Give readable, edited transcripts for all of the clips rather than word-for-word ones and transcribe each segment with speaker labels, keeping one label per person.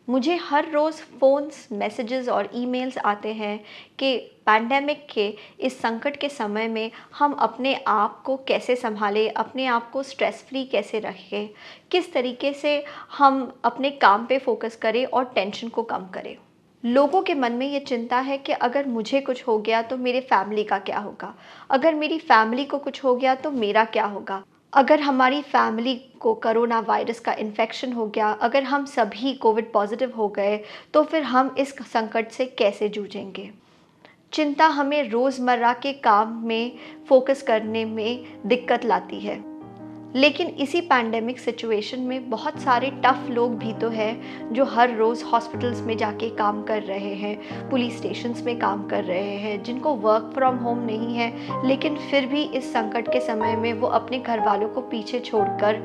Speaker 1: मुझे हर रोज़ phones, messages और emails आते हैं कि पैंडेमिक के इस संकट के समय में हम अपने आप को कैसे सँभालें, अपने आप को स्ट्रेस फ्री कैसे रखें, किस तरीके से हम अपने काम पे फ़ोकस करें और टेंशन को कम करें। लोगों के मन में ये चिंता है कि अगर मुझे कुछ हो गया तो मेरे फैमिली का क्या होगा? अगर मेरी फैमिली को कुछ हो गया तो मेरा क्या होगा? अगर हमारी फैमिली को कोरोना वायरस का इन्फेक्शन हो गया, अगर हम सभी कोविड पॉज़िटिव हो गए, तो फिर हम इस संकट से कैसे जूझेंगे? चिंता हमें रोज़मर्रा के काम में फ़ोकस करने में दिक्कत लाती है। लेकिन इसी पैंडेमिक सिचुएशन में बहुत सारे टफ़ लोग भी तो हैं जो हर रोज़ हॉस्पिटल्स में जाके काम कर रहे हैं, पुलिस स्टेशंस में काम कर रहे हैं, जिनको वर्क फ्रॉम होम नहीं है, लेकिन फिर भी इस संकट के समय में वो अपने घर वालों को पीछे छोड़कर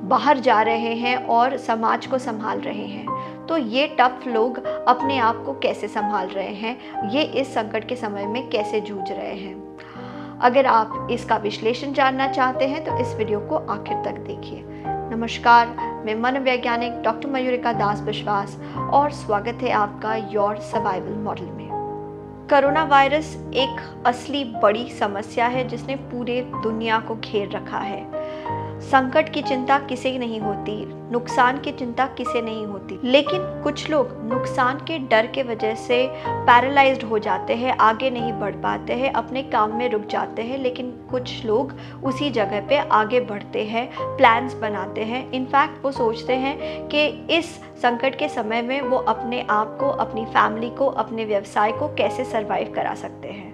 Speaker 1: बाहर जा रहे हैं और समाज को संभाल रहे हैं। तो ये टफ़ लोग अपने आप को कैसे संभाल रहे हैं, ये इस संकट के समय में कैसे जूझ रहे हैं। अगर आप इसका विश्लेषण जानना चाहते हैं तो इस वीडियो को आखिर तक देखिए। नमस्कार, मैं मनोवैज्ञानिक डॉक्टर मयूरिका दास विश्वास और स्वागत है आपका योर सर्वाइवल मॉडल में। कोरोना वायरस एक असली बड़ी समस्या है जिसने पूरे दुनिया को घेर रखा है। संकट की चिंता किसे नहीं होती, नुकसान की चिंता किसे नहीं होती, लेकिन कुछ लोग नुकसान के डर के वजह से पैरालाइज्ड हो जाते हैं, आगे नहीं बढ़ पाते हैं, अपने काम में रुक जाते हैं। लेकिन कुछ लोग उसी जगह पे आगे बढ़ते हैं, प्लान्स बनाते हैं। इनफैक्ट वो सोचते हैं कि इस संकट के समय में वो अपने आप को, अपनी फैमिली को, अपने व्यवसाय को कैसे सर्वाइव करा सकते हैं।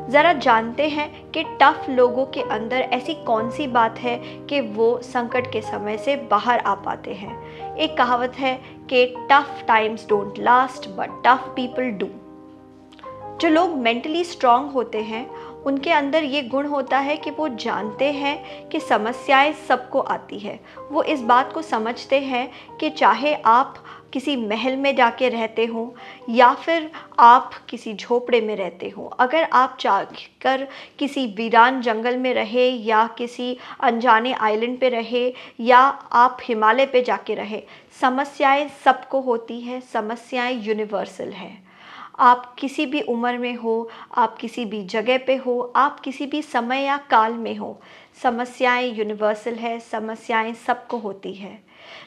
Speaker 1: ज़रा जानते हैं कि टफ़ लोगों के अंदर ऐसी कौन सी बात है कि वो संकट के समय से बाहर आ पाते हैं। एक कहावत है कि tough times don't last but tough people do. जो लोग मेंटली स्ट्रांग होते हैं उनके अंदर ये गुण होता है कि वो जानते हैं कि समस्याएं सबको आती है। वो इस बात को समझते हैं कि चाहे आप किसी महल में जाके रहते हो या फिर आप किसी झोपड़े में रहते हो, अगर आप चाहकर किसी वीरान जंगल में रहे या किसी अनजाने आइलैंड पे रहे या आप हिमालय पे जाके रहे, समस्याएं सबको होती हैं। समस्याएं यूनिवर्सल हैं। आप किसी भी उम्र में हो, आप किसी भी जगह पे हो, आप किसी भी समय या काल में हो, समस्याएं यूनिवर्सल है, समस्याएं सबको होती है।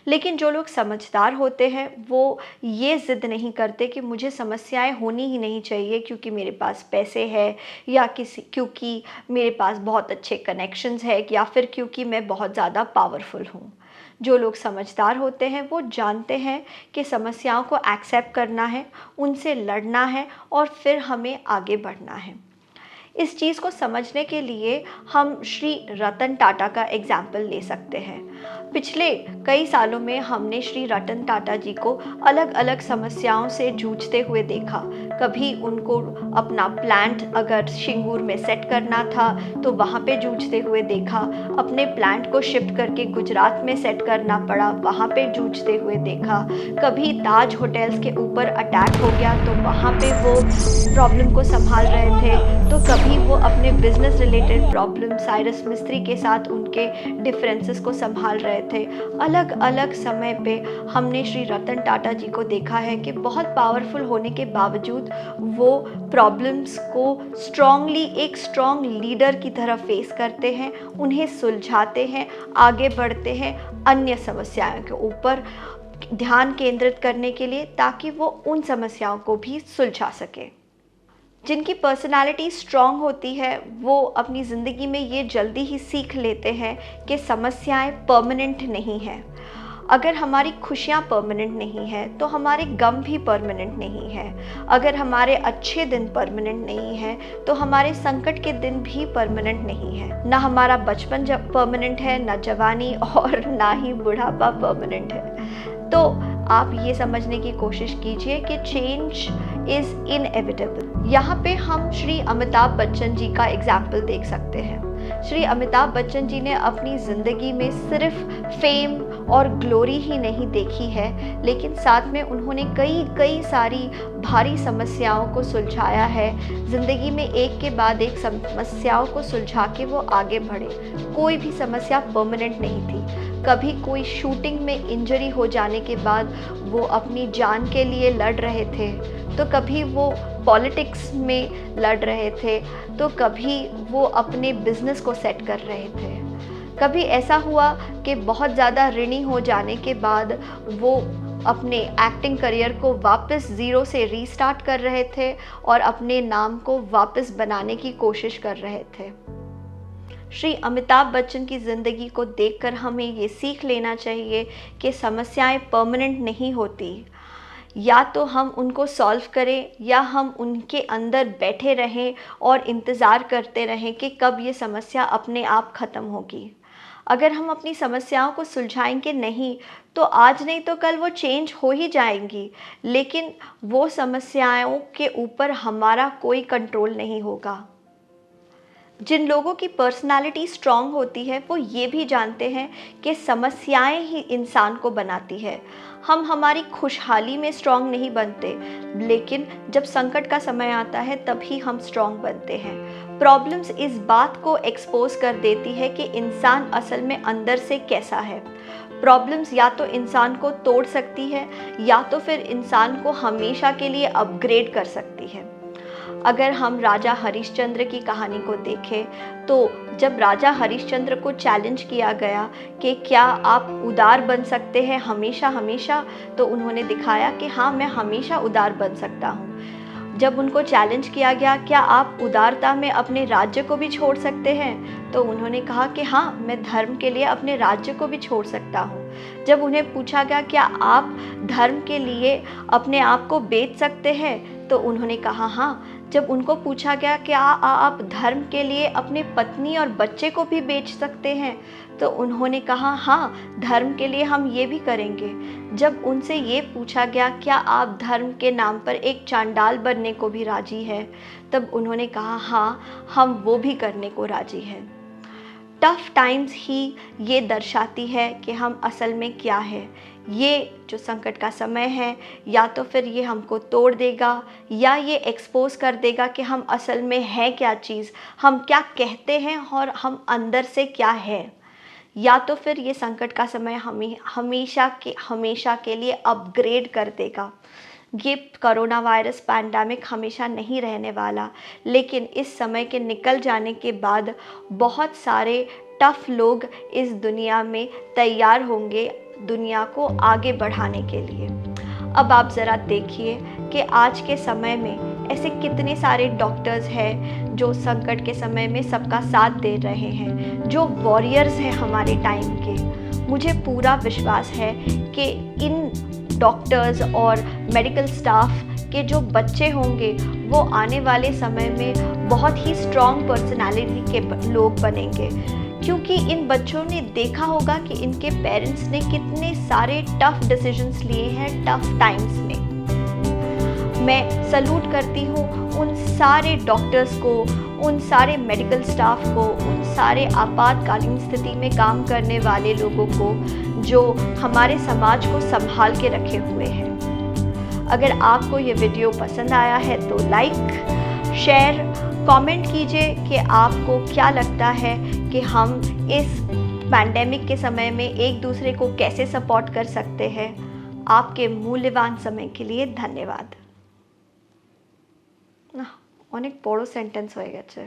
Speaker 1: लेकिन जो लोग समझदार होते हैं वो ये ज़िद नहीं करते कि मुझे समस्याएं होनी ही नहीं चाहिए क्योंकि मेरे पास पैसे है या क्योंकि मेरे पास बहुत अच्छे कनेक्शंस है या फिर क्योंकि मैं बहुत ज़्यादा पावरफुल हूँ। जो लोग समझदार होते हैं वो जानते हैं कि समस्याओं को एक्सेप्ट करना है, उनसे लड़ना है और फिर हमें आगे बढ़ना है। इस चीज़ को समझने के लिए हम श्री रतन टाटा का एग्जाम्पल ले सकते हैं। पिछले कई सालों में हमने श्री रतन टाटा जी को अलग अलग समस्याओं से जूझते हुए देखा। कभी उनको अपना प्लांट अगर सिंगूर में सेट करना था तो वहाँ पे जूझते हुए देखा, अपने प्लांट को शिफ्ट करके गुजरात में सेट करना पड़ा, वहाँ पे जूझते हुए देखा। कभी ताज होटल्स के ऊपर अटैक हो गया तो वहाँ पे वो प्रॉब्लम को संभाल रहे थे। तो कभी वो अपने बिजनेस रिलेटेड प्रॉब्लम साइरस मिस्त्री के साथ उनके डिफरेंसेस को संभाल रहे थे। अलग अलग समय पे हमने श्री रतन टाटा जी को देखा है कि बहुत पावरफुल होने के बावजूद वो प्रॉब्लम्स को स्ट्रांगली एक स्ट्रांग लीडर की तरह फेस करते हैं, उन्हें सुलझाते हैं, आगे बढ़ते हैं अन्य समस्याओं के ऊपर ध्यान केंद्रित करने के लिए, ताकि वो उन समस्याओं को भी सुलझा सके। जिनकी पर्सनालिटी स्ट्रांग होती है वो अपनी ज़िंदगी में ये जल्दी ही सीख लेते हैं कि समस्याएं परमानेंट नहीं हैं। अगर हमारी खुशियाँ परमानेंट नहीं है तो हमारे गम भी परमानेंट नहीं है। अगर हमारे अच्छे दिन परमानेंट नहीं है तो हमारे संकट के दिन भी परमानेंट नहीं है। ना हमारा बचपन परमानेंट है, ना जवानी और ना ही बुढ़ापा परमानेंट है। तो आप ये समझने की कोशिश कीजिए कि चेंज इज़ इनएविटेबल। यहाँ पे हम श्री अमिताभ बच्चन जी का एग्जाम्पल देख सकते हैं। श्री अमिताभ बच्चन जी ने अपनी ज़िंदगी में सिर्फ फेम और ग्लोरी ही नहीं देखी है, लेकिन साथ में उन्होंने कई सारी भारी समस्याओं को सुलझाया है। ज़िंदगी में एक के बाद एक समस्याओं को सुलझा के वो आगे बढ़े। कोई भी समस्या परमानेंट नहीं थी। कभी कोई शूटिंग में इंजरी हो जाने के बाद वो अपनी जान के लिए लड़ रहे थे, तो कभी वो पॉलिटिक्स में लड़ रहे थे, तो कभी वो अपने बिजनेस को सेट कर रहे थे। कभी ऐसा हुआ कि बहुत ज़्यादा ऋणी हो जाने के बाद वो अपने एक्टिंग करियर को वापस ज़ीरो से रीस्टार्ट कर रहे थे और अपने नाम को वापस बनाने की कोशिश कर रहे थे। श्री अमिताभ बच्चन की ज़िंदगी को देखकर हमें ये सीख लेना चाहिए कि समस्याएं परमानेंट नहीं होती। या तो हम उनको सॉल्व करें या हम उनके अंदर बैठे रहें और इंतज़ार करते रहें कि कब ये समस्या अपने आप ख़त्म होगी। अगर हम अपनी समस्याओं को सुलझाएंगे नहीं, तो आज नहीं तो कल वो चेंज हो ही जाएंगी, लेकिन वो समस्याओं के ऊपर हमारा कोई कंट्रोल नहीं होगा। जिन लोगों की पर्सनालिटी स्ट्रांग होती है वो ये भी जानते हैं कि समस्याएं ही इंसान को बनाती है। हम हमारी खुशहाली में स्ट्रांग नहीं बनते, लेकिन जब संकट का समय आता है तभी हम स्ट्रांग बनते हैं। प्रॉब्लम्स इस बात को एक्सपोज कर देती है कि इंसान असल में अंदर से कैसा है। प्रॉब्लम्स या तो इंसान को तोड़ सकती है या तो फिर इंसान को हमेशा के लिए अपग्रेड कर सकती है। अगर हम राजा हरिश्चंद्र की कहानी को देखें, तो जब राजा हरिश्चंद्र को चैलेंज किया गया कि क्या आप उदार बन सकते हैं हमेशा हमेशा, तो उन्होंने दिखाया कि हाँ, मैं हमेशा उदार बन सकता हूँ। जब उनको चैलेंज किया गया क्या आप उदारता में अपने राज्य को भी छोड़ सकते हैं, तो उन्होंने कहा कि हाँ, मैं धर्म के लिए अपने राज्य को भी छोड़ सकता हूँ। जब उन्हें पूछा गया क्या आप धर्म के लिए अपने आप को बेच सकते हैं, तो उन्होंने कहा हाँ। जब उनको पूछा गया कि आप धर्म के लिए अपनी पत्नी और बच्चे को भी बेच सकते हैं, तो उन्होंने कहा हाँ, धर्म के लिए हम ये भी करेंगे। जब उनसे ये पूछा गया क्या आप धर्म के नाम पर एक चांडाल बनने को भी राजी हैं, तब उन्होंने कहा हाँ, हम वो भी करने को राजी हैं। टफ टाइम्स ही ये दर्शाती है कि हम असल में क्या है। ये जो संकट का समय है, या तो फिर ये हमको तोड़ देगा या ये एक्सपोज कर देगा कि हम असल में है क्या चीज़, हम क्या कहते हैं और हम अंदर से क्या है। या तो फिर ये संकट का समय हमें हमेशा के लिए अपग्रेड कर देगा। ये कोरोना वायरस पैंडेमिक हमेशा नहीं रहने वाला, लेकिन इस समय के निकल जाने के बाद बहुत सारे टफ लोग इस दुनिया में तैयार होंगे दुनिया को आगे बढ़ाने के लिए। अब आप ज़रा देखिए कि आज के समय में ऐसे कितने सारे डॉक्टर्स हैं जो संकट के समय में सबका साथ दे रहे हैं, जो वॉरियर्स हैं हमारे टाइम के। मुझे पूरा विश्वास है कि इन डॉक्टर्स और मेडिकल स्टाफ के जो बच्चे होंगे वो आने वाले समय में बहुत ही स्ट्रॉन्ग पर्सनालिटी के लोग बनेंगे, क्योंकि इन बच्चों ने देखा होगा कि इनके पेरेंट्स ने कितने सारे टफ डिसीजंस लिए हैं टफ टाइम्स में। मैं सल्यूट करती हूँ उन सारे डॉक्टर्स को, उन सारे मेडिकल स्टाफ को, उन सारे आपातकालीन स्थिति में काम करने वाले लोगों को जो हमारे समाज को संभाल के रखे हुए हैं। अगर आपको ये वीडियो पसंद आया है तो लाइक, शेयर, कमेंट कीजिए कि आपको क्या लगता है कि हम इस पैंडेमिक के समय में एक दूसरे को कैसे सपोर्ट कर सकते हैं। आपके मूल्यवान समय के लिए धन्यवाद। অনেক বড় সেন্টেন্স হয়ে গেছে।